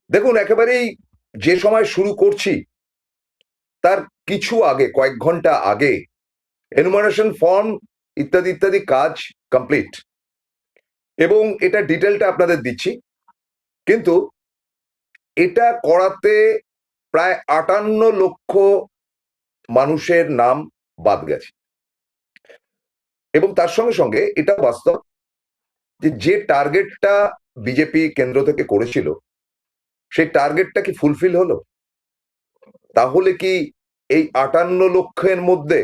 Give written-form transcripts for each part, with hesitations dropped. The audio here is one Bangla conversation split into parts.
দেখুন, একেবারেই যে সময় শুরু করছি তার কিছু আগে, কয়েক ঘন্টা আগে এনুমারেশন ফর্ম ইত্যাদি ইত্যাদি কাজ কমপ্লিট, এবং এটা ডিটেলটা আপনাদের দিচ্ছি। কিন্তু এটা করাতে প্রায় 58 লক্ষ মানুষের নাম বাদ গেছে, এবং তার সঙ্গে সঙ্গে এটা বাস্তব যে টার্গেটটা বিজেপি কেন্দ্র থেকে করেছিল সেই টার্গেটটা কি ফুলফিল হলো? তাহলে কি এই 58 লক্ষের মধ্যে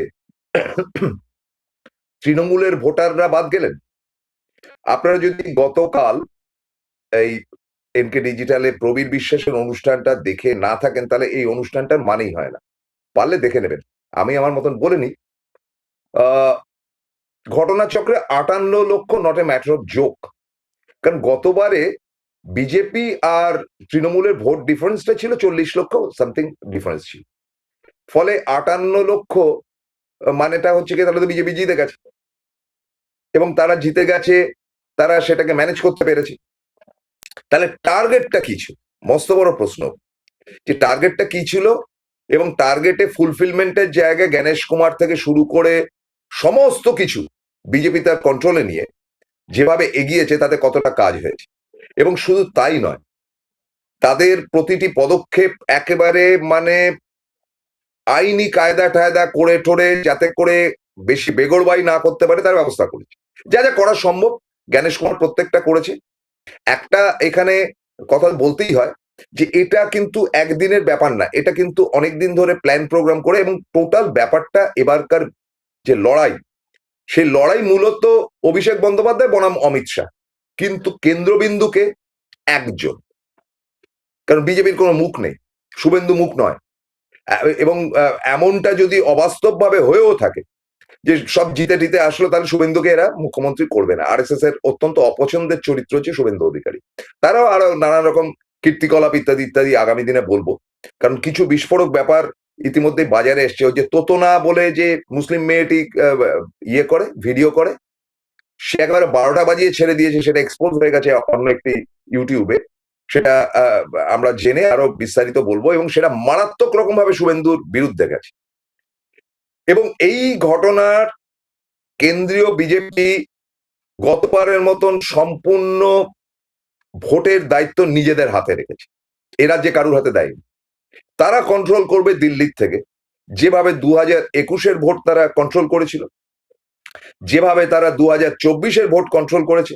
তৃণমূলের ভোটাররা বাদ গেলেন? আপনারা যদি গতকাল এই এনকে ডিজিটালে প্রবীর বিশ্বাসের অনুষ্ঠানটা দেখে না থাকেন তাহলে এই অনুষ্ঠানটার মানেই হয় না, পারলে দেখে নেবেন। আমি আমার মতন বলিনি। ঘটনাচক্রে 58 লক্ষ not a matter of joke, কারণ গতবারে বিজেপি আর তৃণমূলের ভোট ডিফারেন্সটা ছিল 40 লক্ষ সামথিং ডিফারেন্স ছিল। ফলে 58 লক্ষ মানেটা হচ্ছে কি, তাহলে তো বিজেপি জিতে গেছে, এবং তারা জিতে গেছে, তারা সেটাকে ম্যানেজ করতে পেরেছে। তাহলে টার্গেটটা কি ছিল? মস্ত বড় প্রশ্ন যে টার্গেটটা কি ছিল, এবং টার্গেটে ফুলফিলমেন্টের জায়গায় গণেশ কুমার থেকে শুরু করে সমস্ত কিছু বিজেপি তার কন্ট্রোলে নিয়ে যেভাবে এগিয়েছে তাতে কতটা কাজ হয়েছে। এবং শুধু তাই নয়, তাদের প্রতিটি পদক্ষেপ একেবারে মানে আইনি কায়দা টায়দা করে ঠোরে যাতে করে বেশি বেগরবাই না করতে পারে তার ব্যবস্থা করেছে। যা যা করা সম্ভব গণেশ কুমার প্রত্যেকটা করেছে। একটা এখানে কথা বলতেই হয় যে এটা কিন্তু একদিনের ব্যাপার না, এটা কিন্তু অনেকদিন ধরে প্ল্যান প্রোগ্রাম করে, এবং টোটাল ব্যাপারটা এবারকার যে লড়াই, সেই লড়াই মূলত অভিষেক বন্দ্যোপাধ্যায় বনাম অমিত শাহ, কিন্তু কেন্দ্রবিন্দুকে একজন, কারণ বিজেপির কোনো মুখ নেই, শুভেন্দু মুখ নয়। এবং এমনটা যদি অবাস্তব ভাবে হয়েও থাকে যে সব জিতে টিতে আসলো, তাহলে শুভেন্দুকে এরা মুখ্যমন্ত্রী করবে না। আরএসএস এর অত্যন্ত অপছন্দের চরিত্র হচ্ছে শুভেন্দু অধিকারী। তারাও আরো নানান রকম কীর্তিকলাপ ইত্যাদি ইত্যাদি আগামী দিনে বলবো, কারণ কিছু বিস্ফোরক ব্যাপার ইতিমধ্যে বাজারে এসছে। ওই যে তোতনা বলে যে মুসলিম মেয়েটি ইয়ে করে, ভিডিও করে, সে একেবারে 12টা বাজিয়ে ছেড়ে দিয়েছে, সেটা এক্সপোজ হয়ে গেছে অন্য একটি ইউটিউবে। সেটা আমরা জেনে আরো বিস্তারিত বলবো, এবং সেটা মারাত্মক রকম ভাবে শুভেন্দুর বিরুদ্ধে গেছে। এবং এই ঘটনার কেন্দ্রীয় বিজেপি গতবারের মতন সম্পূর্ণ ভোটের দায়িত্ব নিজেদের হাতে রেখেছে, এরা যে কারুর হাতে দেয়নি। তারা কন্ট্রোল করবে দিল্লির থেকে, যেভাবে 2021-এর ভোট তারা কন্ট্রোল করেছিল, যেভাবে তারা 2024-এর ভোট কন্ট্রোল করেছে,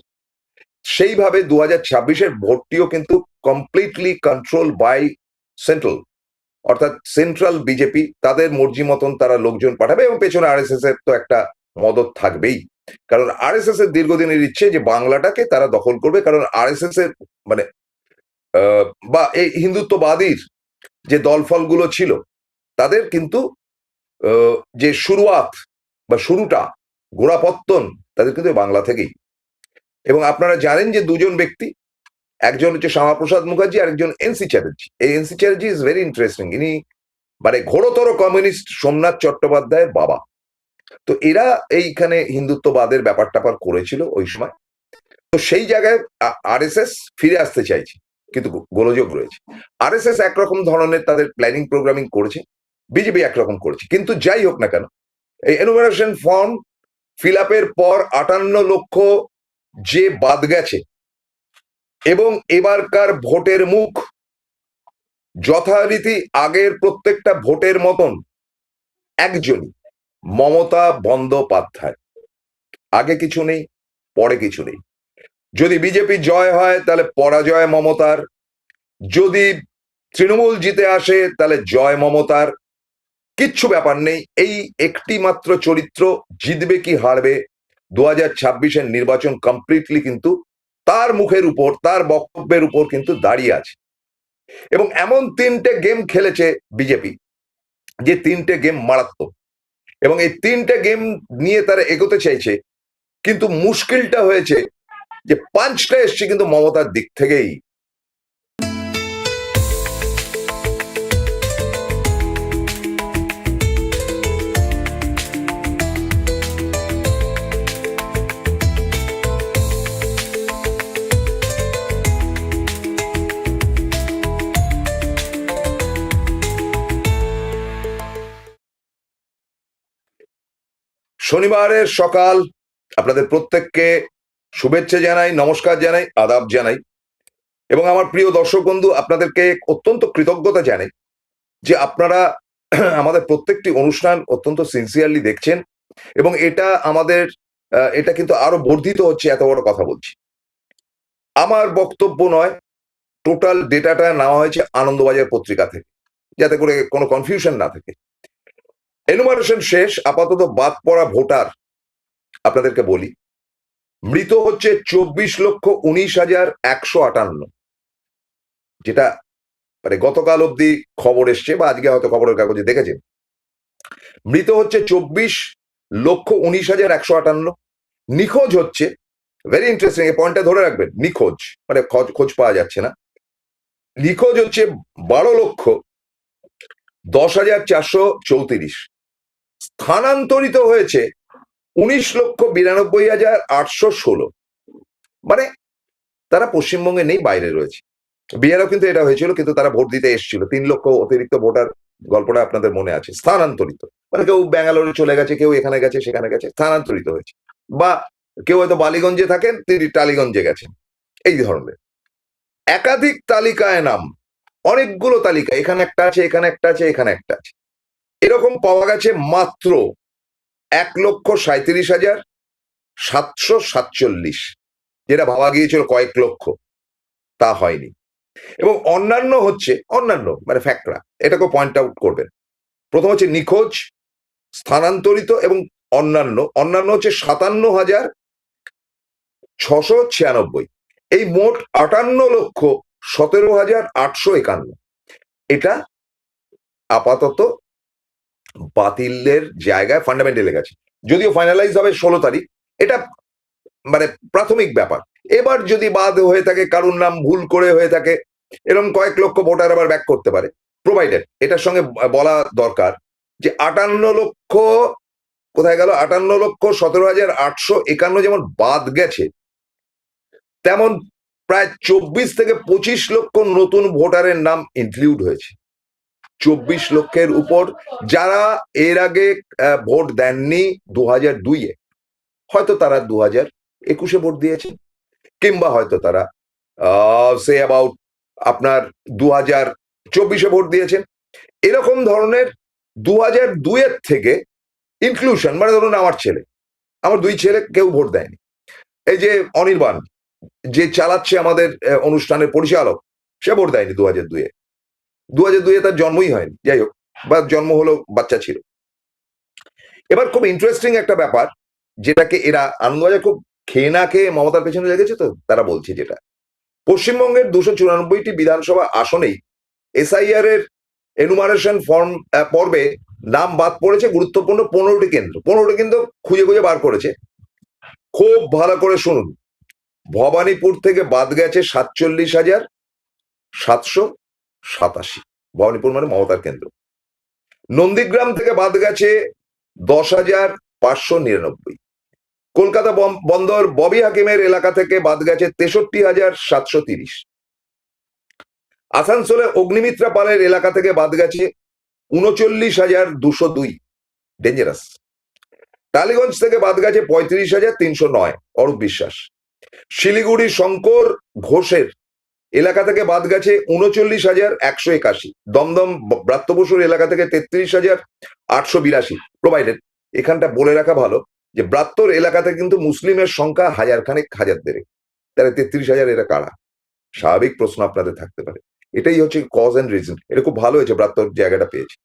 সেইভাবে 2026-এর ভোটটিও কিন্তু কমপ্লিটলি কন্ট্রোল বাই সেন্ট্রাল, অর্থাৎ সেন্ট্রাল বিজেপি। তাদের মর্জি মতন তারা লোকজন পাঠাবে, এবং পেছনে আরএসএস এর তো একটা মদত থাকবেই, কারণ আরএসএস এর দীর্ঘদিনের ইচ্ছে যে বাংলাটাকে তারা দখল করবে। কারণ আরএসএস এর মানে বা এই হিন্দুত্ববাদীর যে দলফলগুলো ছিল তাদের কিন্তু যে শুরুয়াত বা শুরুটা, গোড়াপত্তন তাদের কিন্তু বাংলা থেকেই। এবং আপনারা জানেন যে দুজন ব্যক্তি, একজন হচ্ছে শ্যামাপ্রসাদ মুখার্জি আর একজন এনসি চ্যাটার্জি। এই NC Chatterjee is very interesting, ইনি মানে ঘোরতর কমিউনিস্ট সোমনাথ চট্টোপাধ্যায়ের বাবা। তো এরা এইখানে হিন্দুত্ববাদের ব্যাপার ট্যাপার করেছিল ওই সময়। তো সেই জায়গায় আরএসএস ফিরে আসতে চাইছে, কিন্তু গোলযোগ রয়েছে। আরএসএস একরকম ধরনের তাদের প্ল্যানিং প্রোগ্রামিং করেছে, বিজেপি একরকম করেছে। কিন্তু যাই হোক না কেন, এই এনুমারেশন ফর্ম ফিল আপের পর 58 লক্ষ যে বাদ গেছে, এবং এবারকার ভোটের মুখ যথারীতি আগের প্রত্যেকটা ভোটের মতন একজনই, মমতা বন্দ্যোপাধ্যায়। আগে কিছু নেই, পরে কিছু নেই। যদি বিজেপি জয় হয় তাহলে পরাজয় মমতার, যদি তৃণমূল জিতে আসে তাহলে জয় মমতার, কিচ্ছু ব্যাপার নেই। এই একটি মাত্র চরিত্র জিতবে কি হারবে 2026-এর নির্বাচন কমপ্লিটলি কিন্তু তার মুখের উপর, তার বক্তব্যের উপর কিন্তু দাঁড়িয়ে আছে। এবং এমন 3টে গেম খেলেছে বিজেপি, যে 3টে গেম মারাত্মক, এবং এই 3টে গেম নিয়ে তারা এগোতে চাইছে। কিন্তু মুশকিলটা হয়েছে যে পাঁচটা এসছে কিন্তু মমতার দিক থেকেই। শনিবারের সকাল, আপনাদের প্রত্যেককে শুভেচ্ছা জানাই, নমস্কার জানাই, আদাব জানাই, এবং আমার প্রিয় দর্শক বন্ধু, আপনাদেরকে অত্যন্ত কৃতজ্ঞতা জানাই যে আপনারা আমাদের প্রত্যেকটি অনুষ্ঠান অত্যন্ত সিনসিয়ারলি দেখছেন, এবং এটা আমাদের এটা কিন্তু আরো বর্ধিত হচ্ছে, এত বড় কথা বলছি। আমার বক্তব্য নয়, টোটাল ডেটাটা নেওয়া হয়েছে আনন্দবাজার পত্রিকা থেকে, যাতে করে কোনো কনফিউশন না থাকে। এনুমারেশন শেষ, আপাতত বাদ পড়া ভোটার আপনাদেরকে বলি। মৃত হচ্ছে 24,19,158, যেটা মানে গতকাল অব্দি খবর এসছে, বা আজকে হয়তো খবরের কাগজে দেখেছেন। মৃত হচ্ছে 24,19,158। নিখোঁজ হচ্ছে, ভেরি ইন্টারেস্টিং, এই পয়েন্টটা ধরে রাখবেন, নিখোঁজ মানে খোঁজ পাওয়া যাচ্ছে না। নিখোঁজ হচ্ছে 12,10,434। স্থানান্তরিত হয়েছে 19,92,816। মানে তারা পশ্চিমবঙ্গে নেই, বাইরে রয়েছে। বিহারেও কিন্তু এটা হয়েছিল, কিন্তু তারা ভোট দিতে এসেছিল। 3 লক্ষ অতিরিক্ত ভোটার, গল্পটা আপনাদের মনে আছে। স্থানান্তরিত মানে কেউ ব্যাঙ্গালোরে চলে গেছে, কেউ এখানে গেছে, সেখানে গেছে, স্থানান্তরিত হয়েছে। বা কেউ হয়তো বালিগঞ্জে থাকেন, তিনি টালিগঞ্জে গেছেন, এই ধরনের। একাধিক তালিকায় নাম, অনেকগুলো তালিকা, এখানে একটা আছে, এখানে একটা আছে, এখানে একটা আছে, এরকম পাওয়া গেছে মাত্র 1,37,747, যেটা ভাবা গিয়েছিল কয়েক লক্ষ, তা হয়নি। এবং অন্যান্য হচ্ছে, অন্যান্য মানে ফ্যাক্টরা, এটাকে পয়েন্ট আউট করবেন। প্রথম হচ্ছে নিখোঁজ, স্থানান্তরিত এবং অন্যান্য। অন্যান্য হচ্ছে 57,696। এই মোট 58,17,851। এটা আপাতত বাতিলের জায়গায় ফান্ডামেন্টালে গেছে, যদিও ফাইনালাইজ হবে 16 তারিখ। এটা মানে প্রাথমিক ব্যাপার। এবার যদি বাদ হয়ে থাকে, কারুর নাম ভুল করে হয়ে থাকে, এরকম কয়েক লক্ষ ভোটার আবার ব্যাক করতে পারে, প্রোভাইডেড এটার সঙ্গে বলা দরকার যে 58 লক্ষ কোথায় গেল। 58,17,851 যেমন বাদ গেছে, তেমন প্রায় 24 থেকে 25 লক্ষ নতুন ভোটারের নাম ইনক্লুড হয়েছে। 24 লক্ষের উপর, যারা এর আগে ভোট দেননি 2002-এ, হয়তো তারা 2021-এ ভোট দিয়েছেন, কিংবা হয়তো তারা সে অ্যাবাউট আপনার 2024-এ ভোট দিয়েছেন। এরকম ধরনের 2002-এর থেকে ইনক্লুশন, মানে ধরুন আমার ছেলে, আমার 2 ছেলে, কেউ ভোট দেয়নি। এই যে অনির্বাণ, যে চালাচ্ছে আমাদের অনুষ্ঠানের পরিচালক, সে ভোট দেয়নি 2002-এ। 2002-এ তার জন্মই হয়নি, যাই হোক, বা জন্ম হলো, বাচ্চা ছিল। এবার খুব ইন্টারেস্টিং একটা ব্যাপার, যেটাকে এরা আনন্দবাজার খুব খেয়ে না খেয়ে মমতার পেছনে লেগেছে, তো তারা বলছে যেটা, পশ্চিমবঙ্গের 294টি বিধানসভা আসনেই এসআইআর এর এনুমারেশন ফর্ম পর্বে নাম বাদ পড়েছে গুরুত্বপূর্ণ 15টি কেন্দ্র। 15টি কেন্দ্র খুঁজে খুঁজে বার করেছে, খুব ভালো করে শুনুন। ভবানীপুর থেকে বাদ গেছে 47,787, ভবানীপুর মানে মমতার কেন্দ্র। নন্দীগ্রাম থেকে বাদ গেছে 10,599। কলকাতা বন্দর ববি হাকিমের এলাকা থেকে বাদ গেছে 63,730। আসানসোলে অগ্নিমিত্রা পালের এলাকা থেকে বাদ গেছে 39,202, ডেঞ্জারাস। টালিগঞ্জ থেকে বাদ গেছে 35,309, অরূপ বিশ্বাস। শিলিগুড়ি শঙ্কর ঘোষের এলাকা থেকে বাদ গেছে 39,181। দমদম ব্রাত্য বসুর এলাকা থেকে 33,882, প্রোভাইডেড। এখানটা বলে রাখা ভালো যে ব্রাত্যর এলাকাতে কিন্তু মুসলিমের সংখ্যা হাজারখানেক, হাজার দেড়েক, তাহলে 33,000 এরা কারা? স্বাভাবিক প্রশ্ন আপনাদের থাকতে পারে। এটাই হচ্ছে কজ এন্ড রিজন। এটা খুব ভালো হয়েছে, ব্রাত্যর জায়গাটা পেয়েছে।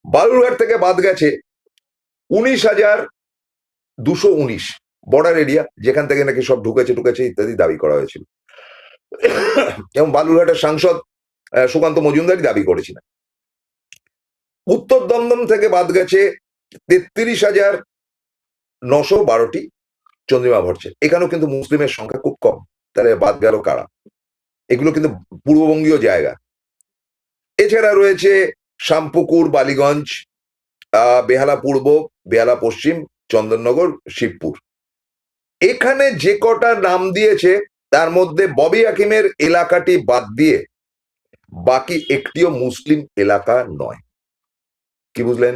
বালুরঘাট থেকে বাদ গেছে 19,219, বর্ডার এরিয়া, যেখান থেকে নাকি সব ঢুকেছে ইত্যাদি দাবি করা হয়েছিল, এবং বালুরঘাটের সাংসদ সুকান্ত মজুমদারই দাবি করেছিলেন। উত্তর দমদম থেকে বাদ গেছে 33,912টি, চন্দ্রিমা ভট্টের। এখানেও কিন্তু মুসলিমের সংখ্যা খুব কম, তাহলে বাদ গেল কারা? এগুলো কিন্তু পূর্ববঙ্গীয় জায়গা। এছাড়া রয়েছে শামপুকুর, বালিগঞ্জ, বেহালা পূর্ব, বেহালা পশ্চিম, চন্দননগর, শিবপুর। এখানে যে কটা নাম দিয়েছে, তার মধ্যে ববি হাকিমের এলাকাটি বাদ দিয়ে বাকি একটিও মুসলিম এলাকা নয়। কি বুঝলেন?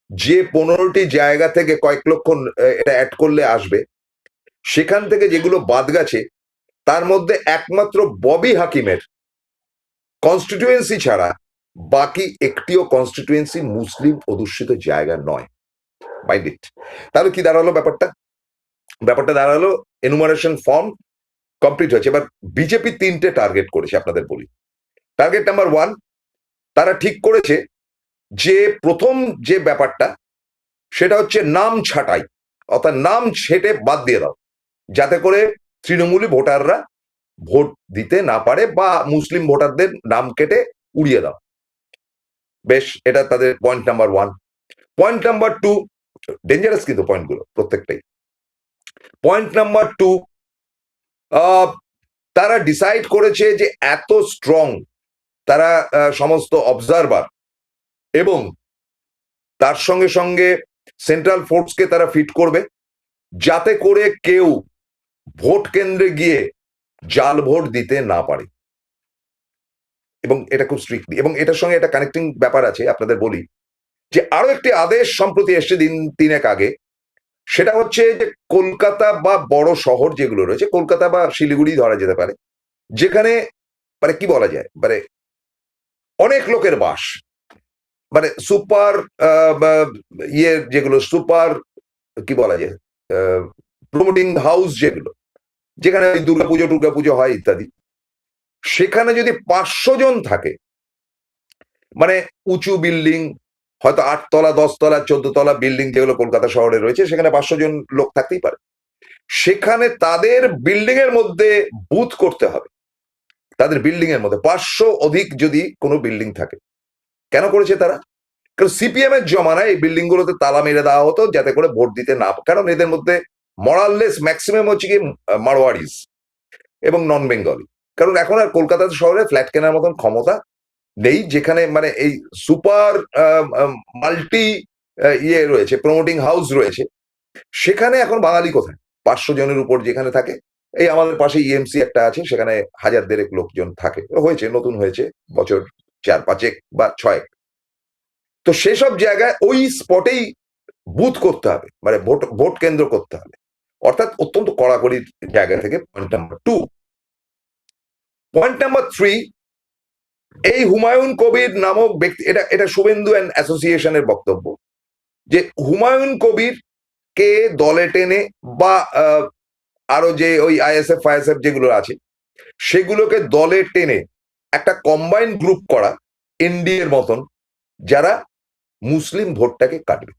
যে 15টি জায়গা থেকে কয়েক লক্ষ এটা অ্যাড করলে আসবে, সেখান থেকে যেগুলো বাদ গেছে তার মধ্যে একমাত্র ববি হাকিমের কনস্টিটিউয়েন্সি ছাড়া বাকি একটিও কনস্টিটিউয়েন্সি মুসলিম অধ্যুষিত জায়গা নয়। Mind it. তাহলে কি দাঁড়ালো ব্যাপারটা? ব্যাপারটা দাঁড়ালো এনুমারেশন ফর্ম কমপ্লিট হয়েছে। এবার বিজেপি 3টে টার্গেট করেছে, আপনাদের বলি। টার্গেট নাম্বার 1, তারা ঠিক করেছে যে প্রথম যে ব্যাপারটা সেটা হচ্ছে নাম ছাঁটাই, অর্থাৎ নাম ছেটে বাদ দিয়ে দাও, যাতে করে তৃণমূলী ভোটাররা ভোট দিতে না পারে, বা মুসলিম ভোটারদের নাম কেটে উড়িয়ে দাও। বেশ, এটা তাদের point number 1। Point number 2, dangerous কিন্তু পয়েন্টগুলো প্রত্যেকটাই। পয়েন্ট নাম্বার 2, তারা ডিসাইড করেছে যে এত স্ট্রং তারা সমস্ত অবজারভার এবং তার সঙ্গে সঙ্গে সেন্ট্রাল ফোর্সকে তারা ফিট করবে, যাতে করে কেউ ভোট কেন্দ্রে গিয়ে জাল ভোট দিতে না পারে। এবং এটা খুব স্ট্রিক্টলি, এবং এটার সঙ্গে একটা কানেক্টিং ব্যাপার আছে, আপনাদের বলি যে আরো একটি আদেশ সম্প্রতি এসছে দিন তিনেক আগে। সেটা হচ্ছে যে কলকাতা বা বড় শহর যেগুলো রয়েছে, কলকাতা বা শিলিগুড়ি ধরা যেতে পারে, যেখানে মানে কি বলা যায়, মানে অনেক লোকের বাস, মানে সুপার ইয়ে যেগুলো সুপার কি বলা যায়, প্রমোটিং হাউস যেগুলো, যেখানে দুর্গাপুজো হয় ইত্যাদি, সেখানে যদি 500 জন থাকে, মানে উঁচু বিল্ডিং, হয়তো 8 তলা 10 তলা 14 তলা বিল্ডিং যেগুলো কলকাতা শহরে রয়েছে, সেখানে 500 জন লোক থাকতেই পারে। সেখানে তাদের বিল্ডিং এর মধ্যে বুথ করতে হবে, তাদের বিল্ডিং এর মধ্যে 500 অধিক যদি কোনো বিল্ডিং থাকে। কেন করেছে তারা? কারণ সিপিএম এর জমানায় এই বিল্ডিং গুলোতে তালা মেরে দেওয়া হতো, যাতে করে ভোট দিতে না, কারণ এদের মধ্যে মরাললেস ম্যাক্সিমাম হচ্ছে কি মারওয়াড়িস এবং নন বেঙ্গলি। কারণ এখন আর কলকাতা শহরে ফ্ল্যাট কেনার মতন ক্ষমতা নেই, যেখানে মানে এই সুপার মাল্টি ইয়ে রয়েছে, প্রমোটিং হাউস রয়েছে, সেখানে এখন বাঙালি কোথায়? 500 জনের উপর যেখানে থাকে, এই আমাদের পাশে ইএমসি একটা আছে, সেখানে 1000 লোকজন থাকে, হয়েছে, নতুন হয়েছে, বছর 4-5 বা 6। তো সেসব জায়গায় ওই স্পটেই বুথ করতে হবে, মানে ভোট কেন্দ্র করতে হবে, অর্থাৎ অত্যন্ত কড়াকড়ির জায়গা থেকে। Point number 2। পয়েন্ট নাম্বার 3, এই হুমায়ুন কবির নামক ব্যক্তি, এটা শুভেন্দু অ্যান্ড অ্যাসোসিয়েশনের বক্তব্য, যে হুমায়ুন কবির কে দলে টেনে বা আরো যে ওই আইএসএফ ফাইএসএফ যেগুলো আছে, সেগুলোকে দলে টেনে একটা কম্বাইন্ড গ্রুপ করা, এনডিএর মতন, যারা মুসলিম ভোটটাকে কাটবে,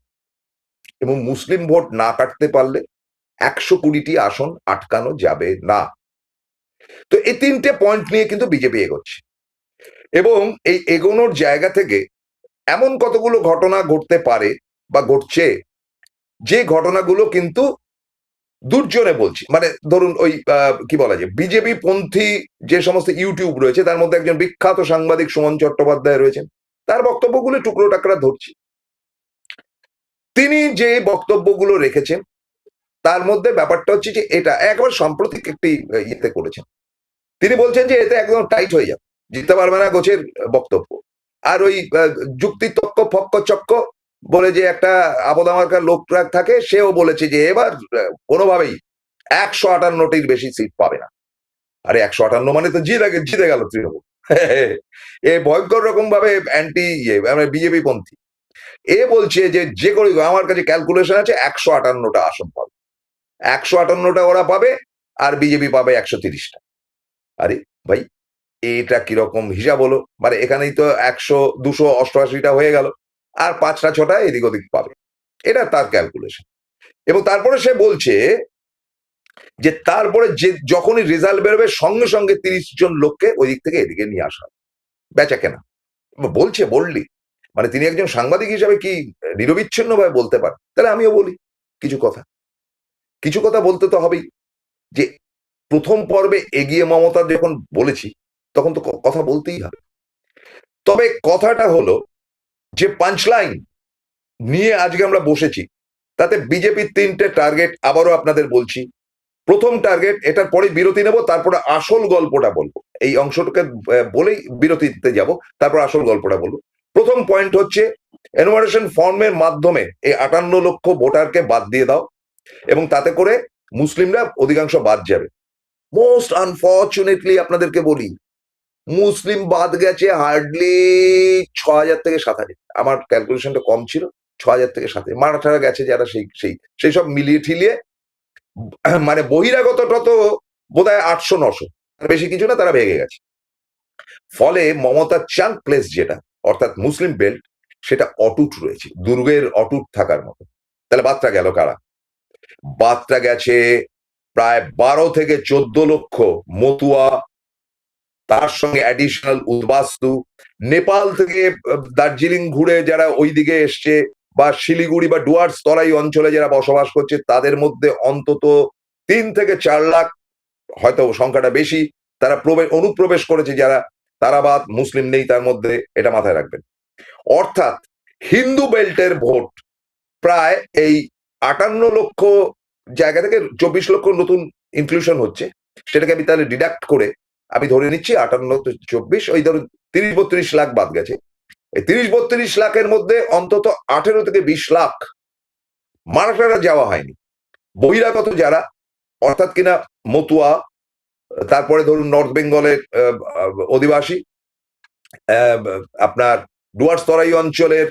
এবং মুসলিম ভোট না কাটতে পারলে 120টি আসন আটকানো যাবে না। তো এই 3টে পয়েন্ট নিয়ে কিন্তু বিজেপি এগোচ্ছে, এবং এই এগোনোর জায়গা থেকে এমন কতগুলো ঘটনা ঘটতে পারে বা ঘটছে, যে ঘটনাগুলো কিন্তু দুর্জনে বলছি, মানে ধরুন ওই কি বলা যায়, বিজেপি পন্থী যে সমস্ত ইউটিউব রয়েছে, তার মধ্যে একজন বিখ্যাত সাংবাদিক সুমন চট্টোপাধ্যায় রয়েছেন, তার বক্তব্যগুলো টুকরো টাকরা ধরছি। তিনি যে বক্তব্যগুলো রেখেছেন, তার মধ্যে ব্যাপারটা হচ্ছে যে এটা একবার সাম্প্রতিক একটি ইয়েতে করেছেন। তিনি বলছেন যে এতে একদম টাইট হয়ে যাবে, জিততে পারবে না গোছের বক্তব্য। আর ওই যুক্তিতক্ক ফক্ক চক্ক বলে যে একটা আপদামার্কার লোক থাকে, সেও বলেছে যে এবার কোনোভাবেই 158টির বেশি সিট পাবে না। আরে 158 মানে তো জিতে গেল তৃণমূল। এ ভয়ঙ্কর রকম ভাবে অ্যান্টি বিজেপি পন্থী। এ বলছে যে যে করে আমার কাছে ক্যালকুলেশন আছে 158টা আসন পাবে, 158টা ওরা পাবে, আর বিজেপি পাবে 130টা। আরে ভাই, এটা কিরকম হিসাব হলো? মানে এখানেই তো 288টা হয়ে গেল, আর 5টা-6টা এদিক ওদিক পাবে, এটা তার ক্যালকুলেশন। এবং তারপরে সে বলছে যে তারপরে যে যখনই রেজাল্ট বেরোবে, সঙ্গে সঙ্গে 30 জন লোককে ওই দিক থেকে এদিকে নিয়ে আসা, বেচা কেনা বলছে, বললি মানে তিনি একজন সাংবাদিক হিসাবে কি নিরবিচ্ছিন্ন ভাবে বলতে পারে? তাহলে আমিও বলি কিছু কথা বলতে তো হবেই। যে প্রথম পর্বে এগিয়ে মমতা যখন বলেছি, তখন তো কথা বলতেই হবে। তবে কথাটা হলো যে পাঞ্চলাইন নিয়ে আজকে আমরা বসেছি, তাতে বিজেপির 3টে টার্গেট আবারও আপনাদের বলছি। প্রথম টার্গেট, এটার পরে বিরতি নেব, তারপরে আসল গল্পটা বলবো, এই অংশটাকে বলেই বিরতিতে যাব, তারপর আসল গল্পটা বলবো। প্রথম পয়েন্ট হচ্ছে এনুমারেশন ফর্মের মাধ্যমে এই 58 লক্ষ ভোটারকে বাদ দিয়ে দাও, এবং তাতে করে মুসলিমরা অধিকাংশ বাদ যাবে। মোস্ট আনফর্চুনেটলি আপনাদেরকে বলি, মুসলিম বাদ গেছে হার্ডলি 6,000 থেকে 7,000, আমার ক্যালকুলেশনটা কম ছিল, 6,000 থেকে 7,000। মারাঠারা গেছে যারা সেই সব মিলিয়ে ঠিলিয়ে মানে বহিরাগতটা তো বোধহয় 800-900, বেশি কিছু না, তারা ভেঙে গেছে। ফলে মমতার চাঙ্ক প্লেস যেটা অর্থাৎ মুসলিম বেল্ট, সেটা অটুট রয়েছে, দুর্গের অটুট থাকার মতো। তাহলে বাদটা গেল কারা? বাদটা গেছে প্রায় 12 থেকে 14 লক্ষ মতুয়া, তার সঙ্গে অ্যাডিশনাল উদ্বাস্তু, নেপাল থেকে দার্জিলিং ঘুরে যারা ওই দিকে এসছে, বা শিলিগুড়ি বা ডুয়ার্স তরাই অঞ্চলে যারা বসবাস করছে, তাদের মধ্যে অন্তত 3 থেকে 4 লাখ, হয়তো সংখ্যাটা বেশি, তারা অনুপ্রবেশ করেছে যারা, তারা বাদ, মুসলিম নেই তার মধ্যে, এটা মাথায় রাখবেন। অর্থাৎ হিন্দু বেল্টের ভোট প্রায় এই 58 লক্ষ জায়গা থেকে 24 লক্ষ নতুন ইনক্লুশন হচ্ছে, সেটাকে আমি তাহলে ডিডাক্ট করে আমি ধরে নিচ্ছি 58-24, ওই ধরুন 30-32 লাখ বাদ গেছে। এই 30-32 লাখের মধ্যে অন্তত 18 থেকে 20 লাখ মারাঠারা যাওয়া হয়নি, বহিরাগত যারা, অর্থাৎ কিনা মতুয়া, তারপরে ধরুন নর্থ বেঙ্গলের অধিবাসী, আপনার ডুয়ার্স তরাই অঞ্চলের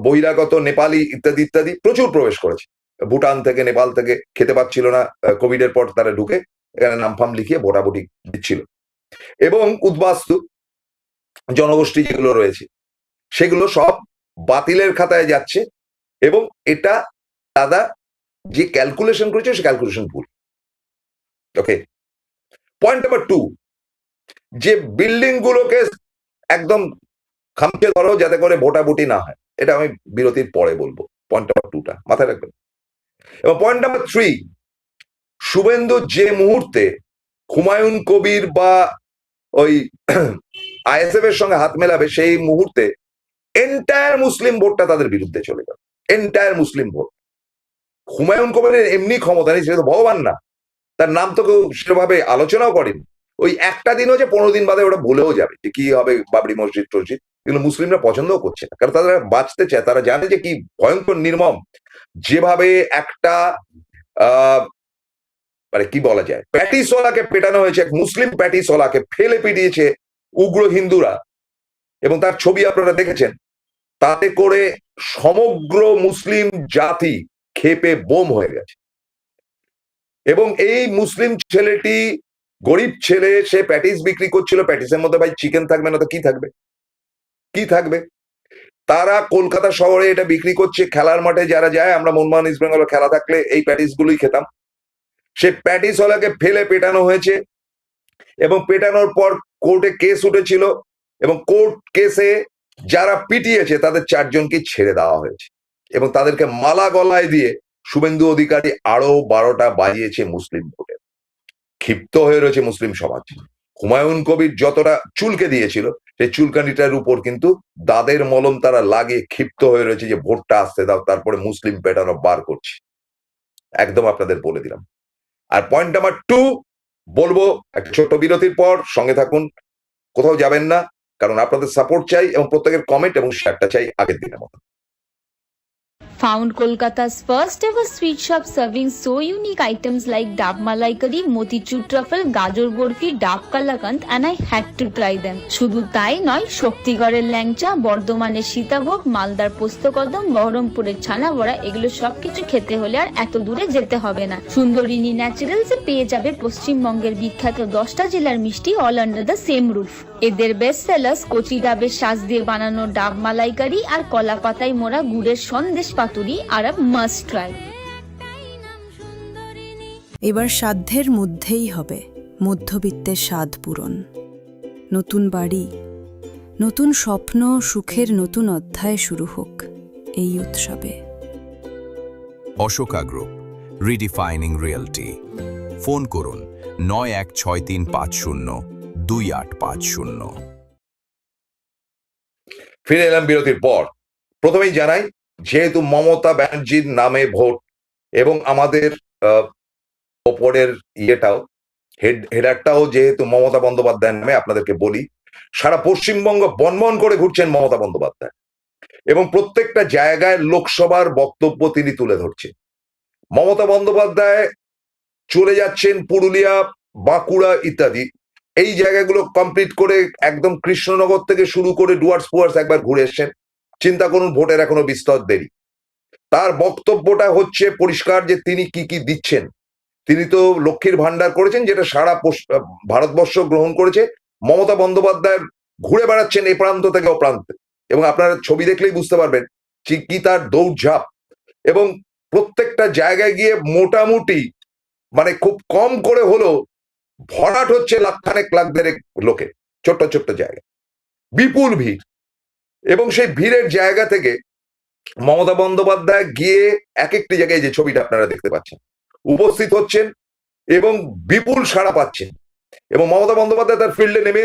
বহিরাগত নেপালি ইত্যাদি ইত্যাদি প্রচুর প্রবেশ করেছে। ভুটান থেকে, নেপাল থেকে খেতে পাচ্ছিল না, কোভিড এর পর তারা ঢুকে এখানে নামফাম লিখিয়ে ভোটাভুটি দিচ্ছিল। এবং উদ্বাস্তু জনগোষ্ঠী যেগুলো রয়েছে, সেগুলো সব বাতিলের খাতায় যাচ্ছে, এবং এটা দাদা যে ক্যালকুলেশন করেছে সে ক্যালকুলেশন ভুল। ওকে, পয়েন্ট নাম্বার 2, যে বিল্ডিং গুলোকে একদম খামকে ধরো যাতে করে ভোটাভুটি না হয়, এটা আমি বিরতির পরে বলবো। পয়েন্ট নাম্বার 2টা মাথায় রাখবেন। এবং পয়েন্ট নাম্বার 3, শুভেন্দু যে মুহূর্তে হুমায়ুন কবির বা ওই আইএসএফ এর সঙ্গে হাত মেলাবে, সেই মুহূর্তে এন্টায়ার মুসলিম ভোটটা তাদের বিরুদ্ধে চলে যাবে, এন্টায়ার মুসলিম ভোট। হুমায়ুন কবিরের এমনি ক্ষমতা নেই, সে তো ভগবান না, তার নাম তো কেউ সেভাবে আলোচনাও করেনি। ওই একটা দিন হচ্ছে, 15 দিন বাদে ওটা ভুলেও যাবে যে কি হবে বাবরি মসজিদ টসজিদ, এগুলো মুসলিমরা পছন্দও করছে না, কারণ তারা বাঁচতে চায়, তারা জানে যে কি ভয়ঙ্কর নির্মম, যেভাবে একটা মানে কি বলা যায়, প্যাটিসওয়ালাকে পেটানো হয়েছে, এক মুসলিম প্যাটিসওয়ালাকে ফেলে পিটিয়েছে উগ্র হিন্দুরা, এবং তার ছবি আপনারা দেখেছেন। তাতে করে সমগ্র মুসলিম জাতি ক্ষেপে বোম হয়ে গেছে। এবং এই মুসলিম ছেলেটি গরিব ছেলে, সে প্যাটিস বিক্রি করছিল, প্যাটিসের মধ্যে ভাই চিকেন থাকবে না তো কি থাকবে, কি থাকবে? তারা কলকাতা শহরে এটা বিক্রি করছে, খেলার মাঠে যারা যায়, আমরা মোহনবাগান ইস্ট বেঙ্গল খেলা থাকলে এই প্যাটিস গুলোই খেতাম। সে প্যাটিসওয়ালাকে ফেলে পেটানো হয়েছে, এবং পেটানোর পর কোর্টে কেস উঠেছিল, এবং কোর্ট কেসে যারা পিটিয়েছে তাদের 4 জনকে ছেড়ে দেওয়া হয়েছে, এবং তাদেরকে মালা গলায় দিয়ে শুভেন্দু অধিকারী আরো 12টা বাজিয়েছে মুসলিম ভোটে। ক্ষিপ্ত হয়ে রয়েছে মুসলিম সমাজ। হুমায়ুন কবির যতটা চুলকে দিয়েছিল, সেই চুলকানিটার উপর কিন্তু দাদের মলম তারা লাগিয়ে ক্ষিপ্ত হয়ে রয়েছে যে ভোটটা আসতে দাও, তারপরে মুসলিম পেটানো বার করছি। একদম আপনাদের বলে দিলাম। আর পয়েন্ট নাম্বার 2 বলবো একটা ছোট্ট বিরতির পর, সঙ্গে থাকুন, কোথাও যাবেন না, কারণ আপনাদের সাপোর্ট চাই, এবং প্রত্যেকের কমেন্ট এবং শেয়ারটা চাই আগের দিনের মতো। Found Kolkata's first ever sweet shop serving so unique items like Dab Malai Curry, Motichur Truffle, Gajor Borfi, Dab Kalakand, and I had to try them. শুধু তাই নয়, শক্তিগড়ের ল্যাংচা, বর্ধমানের সীতাভোগ, মালদার পোস্তকদম, বহরমপুরের ছানা বড়া, এগুলো সবকিছু খেতে হলে আর এত দূরে যেতে হবে না। সুন্দরিনী ন্যাচারালসে পেয়ে যাবে পশ্চিমবঙ্গের বিখ্যাত 10টা জেলার মিষ্টি all under the same roof. এদের বেস্ট সেলার্স কচি ডাবের শাঁস দিয়ে বানানো ডাব মালাইকারি আর কলা পাতায় মোড়া গুড়ের সন্দেশ পাতুরি আর মাস্ট ট্রাই। এবার সাধ্যের মধ্যেই হবে মধ্যবিত্তের স্বাদ পূরণ। নতুন বাড়ি, নতুন স্বপ্ন, সুখের নতুন অধ্যায় শুরু হোক এই উৎসবে। Ashoka group, রিডিফাইনিং realty. ফোন করুন 9163502850। ফিরে এলাম বিরতির পর। প্রথমেই জানাই, যেহেতু মমতা ব্যানার্জির নামে ভোট, এবং আমাদের ওপরের ইয়েটাও হেডারটাও যেহেতু মমতা বন্দ্যোপাধ্যায়ের নামে, আপনাদেরকে বলি, সারা পশ্চিমবঙ্গ বনবন করে ঘুরছেন মমতা বন্দ্যোপাধ্যায়, এবং প্রত্যেকটা জায়গায় লোকসভার বক্তব্য তিনি তুলে ধরছেন। মমতা বন্দ্যোপাধ্যায় চলে যাচ্ছেন পুরুলিয়া, বাঁকুড়া ইত্যাদি এই জায়গাগুলো কমপ্লিট করে একদম কৃষ্ণনগর থেকে শুরু করে ডুয়ার্স ফুয়ার্স একবার ঘুরে এসছেন। চিন্তা করুন, ভোটের এখনো বিস্তর দেরি। তার বক্তব্যটা হচ্ছে পরিষ্কার যে তিনি কি কি দিচ্ছেন। তিনি তো লক্ষ্মীর ভান্ডার করেছেন, যেটা সারা ভারতবর্ষ গ্রহণ করেছে। মমতা বন্দ্যোপাধ্যায় ঘুরে বেড়াচ্ছেন এ প্রান্ত থেকে ও প্রান্তে, এবং আপনারা ছবি দেখলেই বুঝতে পারবেন কি তার দৌড়ঝাঁপ। এবং প্রত্যেকটা জায়গায় গিয়ে মোটামুটি মানে খুব কম করে হলেও ভরাট হচ্ছে লাখখানেক লাখ দেড়েক লোকে, ছোট্ট ছোট্ট জায়গায় বিপুল ভিড়। এবং সেই ভিড়ের জায়গা থেকে মমতা বন্দ্যোপাধ্যায় গিয়ে এক একটি জায়গায়, যে ছবিটা আপনারা দেখতে পাচ্ছেন, উপস্থিত হচ্ছেন এবং বিপুল সাড়া পাচ্ছেন। এবং মমতা বন্দ্যোপাধ্যায় তার ফিল্ডে নেমে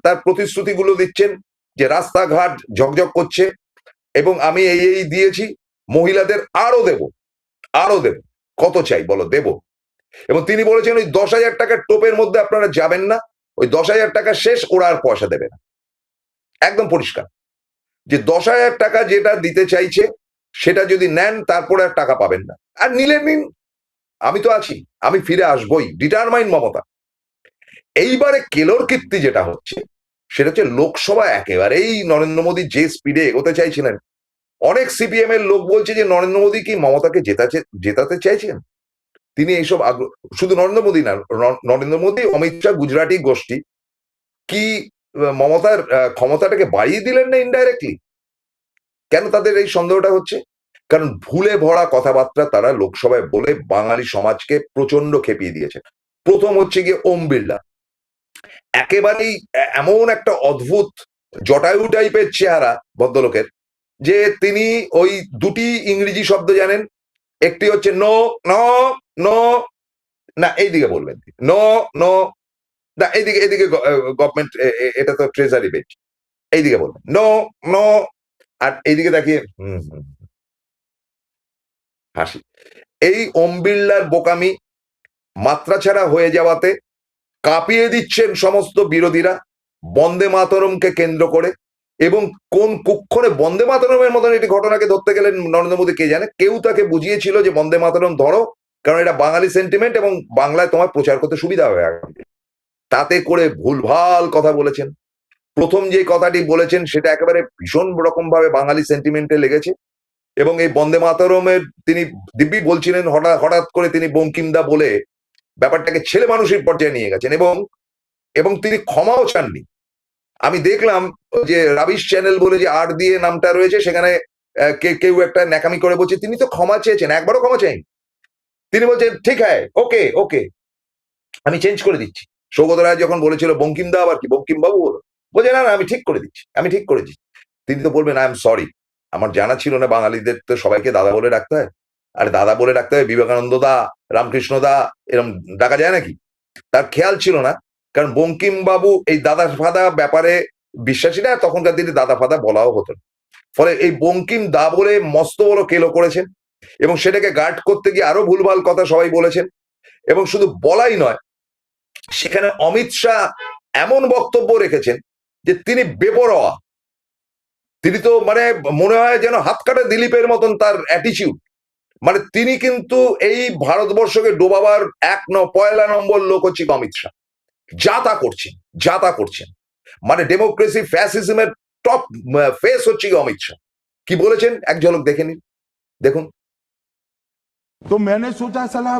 তার প্রতিশ্রুতিগুলো দিচ্ছেন যে রাস্তাঘাট ঝকঝক করছে, এবং আমি এই দিয়েছি, মহিলাদের আরো দেব, আরো দেব, কত চাই বলো, দেব। এবং তিনি বলেছেন ওই 10,000 টাকার টোপের মধ্যে আপনারা যাবেন না, ওই 10,000 টাকা শেষ, ওরা আর পয়সা দেবে না। একদম পরিষ্কার যে 10,000 টাকা যেটা দিতে চাইছে সেটা যদি নেন তারপরে আর টাকা পাবেন না, আর নিলে নিন, আমি তো আছি, আমি ফিরে আসবই, ডিটারমাইন মমতা। এইবারে কেলোর কীর্তি যেটা হচ্ছে সেটা হচ্ছে লোকসভা একেবারেই নরেন্দ্র মোদী যে স্পিডে এগোতে চাইছিলেন, অনেক সিপিএম এর লোক বলছে যে নরেন্দ্র মোদী কি মমতাকে জেতাতে চাইছেন। তিনি এইসব শুধু নরেন্দ্র মোদী না, নরেন্দ্র মোদী, অমিত শাহ, গুজরাটি গোষ্ঠী কি মমতার ক্ষমতাটাকে বাড়িয়ে দিলেন না ইনডাইরেক্টলি? কেন তাদের এই সন্দেহটা হচ্ছে? কারণ ভুলে ভরা কথাবার্তা তারা লোকসভায় বলে বাঙালি সমাজকে প্রচন্ড খেপিয়ে দিয়েছে। প্রথম হচ্ছে গিয়ে ওম বিড়লা, একেবারেই এমন একটা অদ্ভুত জটায়ু টাইপের চেহারা ভদ্রলোকের, যে তিনি ওই দুটি ইংরেজি শব্দ জানেন, একটি হচ্ছে নো নো নো, না এইদিকে বলবেন, নো নো, না এইদিকে, এদিকে গভর্নমেন্ট, এটা তো ট্রেজারি বেঞ্চ, এইদিকে বলবেন নো নো, আর এইদিকে তাকিয়ে হাসি। এই ওম বিড়লার বোকামি মাত্রা ছাড়া হয়ে যাওয়াতে কাঁপিয়ে দিচ্ছেন সমস্ত বিরোধীরা বন্দে মাতরমকে কেন্দ্র করে। এবং কোন কুক্ষণে বন্দে মাতরমের মতন একটি ঘটনাকে ধরতে গেলেন নরেন্দ্র মোদী কে জানে। কেউ তাকে বুঝিয়েছিল যে বন্দে মাতরম ধরো, কারণ এটা বাঙালি সেন্টিমেন্ট এবং বাংলায় তোমার প্রচার করতে সুবিধা হবে। তাতে করে ভুলভাল কথা বলেছেন। প্রথম যে কথাটি বলেছেন সেটা একেবারে ভীষণ রকম ভাবে বাঙালি সেন্টিমেন্টে লেগেছে, এবং এই বন্দে মাতরমের তিনি দিব্যি বলছিলেন, হঠাৎ করে তিনি বঙ্কিমদা বলে ব্যাপারটাকে ছেলে মানুষের পর্যায়ে নিয়ে গেছেন, এবং তিনি ক্ষমাও চাননি। আমি দেখলাম যে রাবিশ চ্যানেল বলে যে আর দিয়ে নামটা রয়েছে, সেখানে কেউ একটা ন্যাকামি করে বলছে তিনি তো ক্ষমা চেয়েছেন, একবারও ক্ষমা চাইনি। তিনি বলছেন ঠিক হ্যাঁ, ওকে ওকে, আমি চেঞ্জ করে দিচ্ছি। সৌগত রায় যখন বলেছিল বঙ্কিমদা আবার কি বঙ্কিম বাবু বলছে না না, আমি ঠিক করে দিচ্ছি, আমি ঠিক করে দিচ্ছি। তিনি তো বলবেন আই এম সরি, আমার জানা ছিল না বাঙালিদের তো সবাইকে দাদা বলে ডাকতে হয়, আর দাদা বলে ডাকতে হয় বিবেকানন্দ দা, রামকৃষ্ণ দা, এরকম ডাকা যায় নাকি? তার খেয়াল ছিল না, কারণ বঙ্কিম বাবু এই দাদা ফাদা ব্যাপারে বিশ্বাসী না, তখনকার দিনে দাদা ফাদা বলাও হতো না। ফলে এই বঙ্কিম দা বলে মস্ত বড় কেলো করেছেন, এবং সেটাকে গার্ড করতে গিয়ে আরো ভুলভাল কথা সবাই বলেছেন। এবং শুধু বলাই নয়, সেখানে অমিত শাহ এমন বক্তব্য রেখেছেন যে তিনি বেপরোয়া, তিনি তো মানে মনে হয় যেন হাত কাটা দিলীপের মতন তার অ্যাটিচিউড। মানে তিনি কিন্তু এই ভারতবর্ষকে ডোবাবার পয়লা নম্বর লোক হচ্ছে অমিত শাহ। যা তা করছেন, মানে ডেমোক্রেসি ফ্যাসিজমের টপ ফেস হচ্ছে অমিত শাহ। কি বলেছেন এক ঝলক দেখে নিন, দেখুন। तो मैंने सोचा साला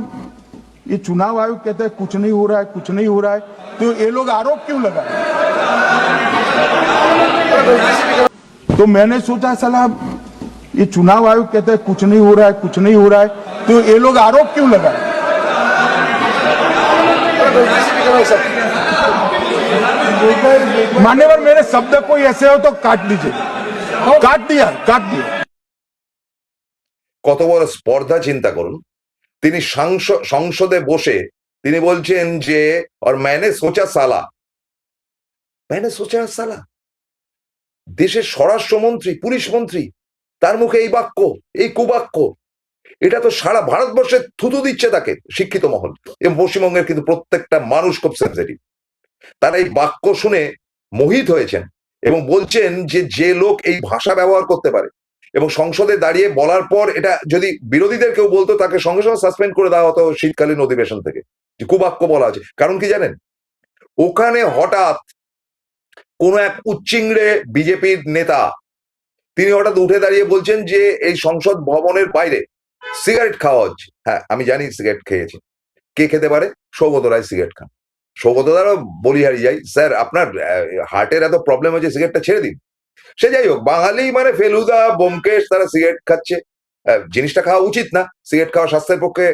ये चुनाव आयोग कहते हैं कुछ नहीं हो रहा है, कुछ नहीं हो रहा है, तो ये लोग आरोप क्यों लगाए? तो मैंने सोचा साला ये चुनाव आयोग कहते हैं कुछ नहीं हो रहा है, कुछ नहीं हो रहा है, तो ये लोग आरोप क्यों लगाए? मान्यवर, मेरे शब्द कोई ऐसे हो तो काट दीजिए। काट दिया। কত বড় স্পর্ধা চিন্তা করুন। তিনি সংসদে বসে তিনি বলছেন যে और मैंने सोचा साला, দেশের স্বরাষ্ট্রমন্ত্রী, পুলিশ মন্ত্রী, তার মুখে এই বাক্য, এই কুবাক্য। এটা তো সারা ভারতবর্ষে থুতু দিচ্ছে তাকে শিক্ষিত মহল, এবং পশ্চিমবঙ্গের কিন্তু প্রত্যেকটা মানুষ খুব সেন্সিটিভ। তারা এই বাক্য শুনে মোহিত হয়েছেন এবং বলছেন যে যে লোক এই ভাষা ব্যবহার করতে পারে এবং সংসদে দাঁড়িয়ে বলার পর এটা যদি বিরোধীদের কেউ বলতো তাকে সঙ্গে সঙ্গে সাসপেন্ড করে দেওয়া হতো শীতকালীন অধিবেশন থেকে, যে কুবাক্য বলা আছে। কারণ কি জানেন, ওখানে হঠাৎ কোন এক উচ্চিংড়ে বিজেপির নেতা তিনি হঠাৎ উঠে দাঁড়িয়ে বলছেন যে এই সংসদ ভবনের বাইরে সিগারেট খাওয়া হচ্ছে। হ্যাঁ, আমি জানি সিগারেট খেয়েছি। কে খেতে পারে? সৌগত রায় সিগারেট খান। সৌগত রায়ও বলি হারিয়ে যাই, স্যার আপনার হার্টের এত প্রবলেম হচ্ছে, সিগারেটটা ছেড়ে দিন। সে যাই হোক, বাঙালি মানে ফেলুদা ব্যোমকেশ তারা সিগারেট খাচ্ছে। জিনিসটা খাওয়া উচিত না, সিগারেট খাওয়া স্বাস্থ্যের পক্ষে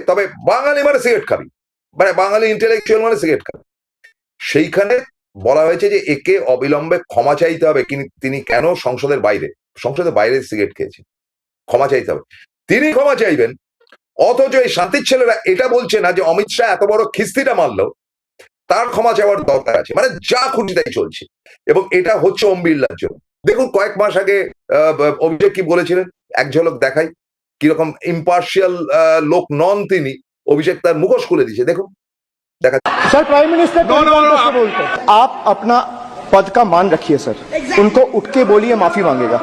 তবে বাঙালি মানে সিগারেট খাবি, মানে বাঙালি ইন্টেলেকচুয়াল মানে সিগারেট খাবি। সেইখানে বলা হয়েছে যে একে অবিলম্বে ক্ষমা চাইতে হবে, তিনি কেন সংসদের বাইরে সিগারেট খেয়েছেন, ক্ষমা চাইতে হবে। তিনি ক্ষমা চাইবেন, অথচ এই শান্তির ছেলেরা এটা বলছে না যে অমিত শাহ এত বড় খিস্তিটা মারলো, তার ক্ষমা চাওয়ার দরকার আছে। মানে যা খুশি তাই চলছে, এবং এটা হচ্ছে ওম বিড়লার জন্য। দেখুন কয়েক মাস আগে অভিষেক কি বলেছিলেন, এক ঝলক দেখাই, কিরকম ইম্পার্শিয়াল লোক নন তিনি। অভিষেক তার মুখোশ খুলে দিয়েছে, দেখুন দেখা। सर प्राइम मिनिस्टर से बोलते आप अपना पद का मान रखिए सर, उनको उठ के बोलिए माफी मांगेगा,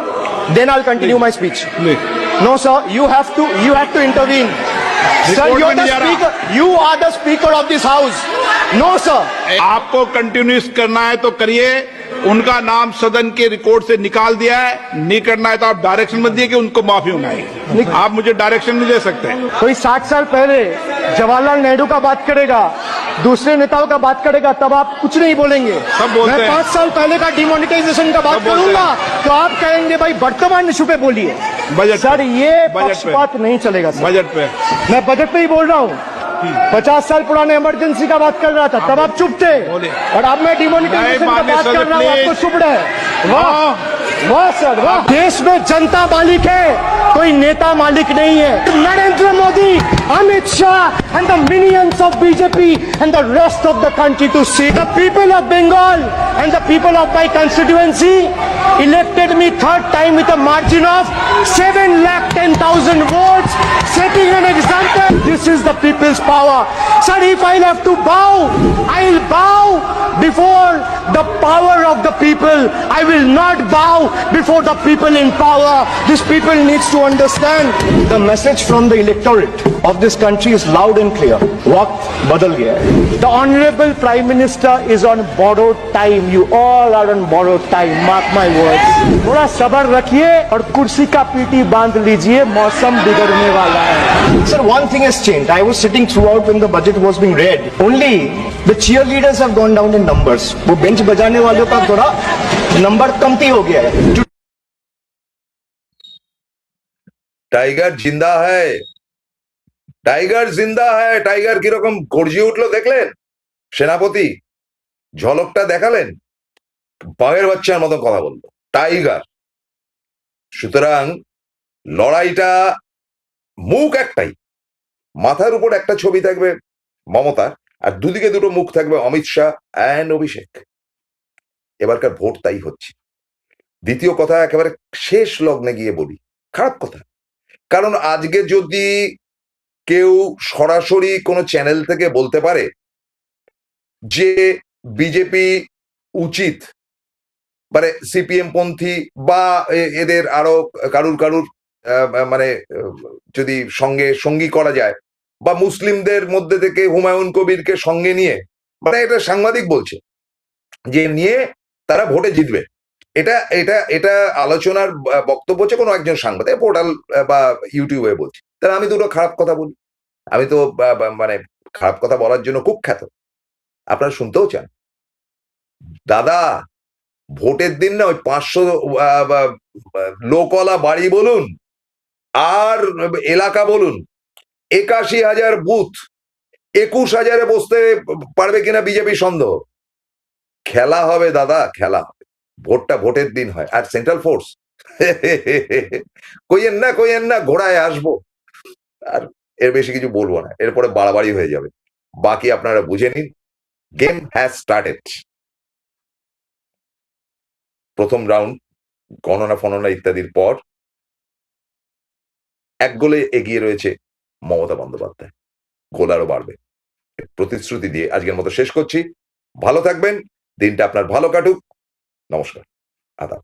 then I continue my speech. No sir, you have to intervene. Sir, you are the speaker of this house. No sir. आपको कंटिन्यूस करना है तो करिए, उनका नाम सदन के रिकॉर्ड से निकाल दिया है। नहीं करना है तो आप डायरेक्शन मत दिए कि उनको माफी मंगाई। आप मुझे डायरेक्शन नहीं दे सकते। कोई 60 साल पहले जवाहरलाल नेहरू का बात करेगा, दूसरे नेताओं का बात करेगा, तब आप कुछ नहीं बोलेंगे। सब बोलते मैं हैं। 5 साल पहले का डिमोनिटाइजेशन का बात सब बोलते करूंगा तो आप कहेंगे भाई वर्तमान इशू पे बोलिए। बजट सर पे। ये बजट पे। पक्षपात नहीं चलेगा सर। बजट पे मैं बजट पे ही बोल रहा हूँ। 50 साल पुराने इमरजेंसी का बात कर रहा था, तब आप चुप थे, बोलिए। और अब मैं डिमोनिटाइजेशन का माननीय बात कर रहा हूँ, सदस्य, आपको चुप रहे। वाह हाँ। वाह सर वाह। देश में जनता मालिक है, कोई नेता मालिक नहीं है। Narendra Modi, Amit Shah and the minions of BJP and the rest of the country to see. The people of Bengal and the people of my constituency elected me third time with a margin of 7,10,000 votes, setting an example. This is the people's power. Sir, if I'll have to bow, I'll bow before the power of the people. I will not bow before the people in power. This people needs to understand. The message from the electorate of this country is loud and clear. Waqt badal gaya hai. The honorable Prime Minister is on borrowed time. You all are on borrowed time. Mark my words. थोड़ा सब्र रखिए और कुर्सी का पीटी बांध लीजिए, मौसम बिगड़ने वाला है. Sir, one thing has changed. I was sitting throughout when the budget was being read. Only the cheerleaders have gone down in numbers. वो बेंच बजाने वालों का थोड़ा नंबर कमती हो गया है. টাইগার জিন্দা হ্যায়, টাইগার জিন্দা হ্যায়। টাইগার কিরকম গর্জিয়ে উঠলো দেখলেন? সেনাপতি ঝলকটা দেখালেন, বাঘের বাচ্চার মতো কথা বললো টাইগার। সুতরাং লড়াইটা মুখ একটাই, মাথার উপর একটা ছবি থাকবে মমতার, আর দুদিকে দুটো মুখ থাকবে অমিত শাহ অ্যান্ড অভিষেক। এবারকার ভোট তাই হচ্ছে। দ্বিতীয় কথা একেবারে শেষ লগ্নে গিয়ে বলি, খারাপ কথা। কারণ আজকে যদি কেউ সরাসরি কোনো চ্যানেল থেকে বলতে পারে যে বিজেপি উচিত, মানে সিপিএম পন্থী বা এদের আরো কারুর মানে যদি সঙ্গী করা যায়, বা মুসলিমদের মধ্যে থেকে হুমায়ুন কবিরকে সঙ্গে নিয়ে, মানে এটা সাংবাদিক বলছে যে নিয়ে তারা ভোটে জিতবে, এটা এটা এটা আলোচনার বক্তব্য হচ্ছে কোনো একজন সাংবাদিক পোর্টাল বা ইউটিউবে বলছে। তাহলে আমি দুটো খারাপ কথা বলি, আমি তো মানে খারাপ কথা বলার জন্য কুখ্যাত, আপনারা শুনতেও চান। দাদা ভোটের দিন না ওই 500 লোকওয়ালা বাড়ি বলুন আর এলাকা বলুন, 81,000 বুথ, 21,000-এ বসতে পারবে কিনা বিজেপি সন্দেহ। খেলা হবে দাদা, খেলা হবে। ভোটটা ভোটের দিন হয়। আর সেন্ট্রাল ফোর্স কইয়েন না, ঘোড়ায় আসবো। আর এর বেশি কিছু বলবো না, এরপরে বাড়াবাড়ি হয়ে যাবে। বাকি আপনারা বুঝে নিন, গেম হ্যাজ স্টার্টেড। প্রথম রাউন্ড গণনা ফননা ইত্যাদির পর 1 গোলে এগিয়ে রয়েছে মমতা বন্দ্যোপাধ্যায়। গোল আরো বাড়বে প্রতিশ্রুতি দিয়ে আজকের মতো শেষ করছি। ভালো থাকবেন, দিনটা আপনার ভালো কাটুক। নমস্কার, আদাব।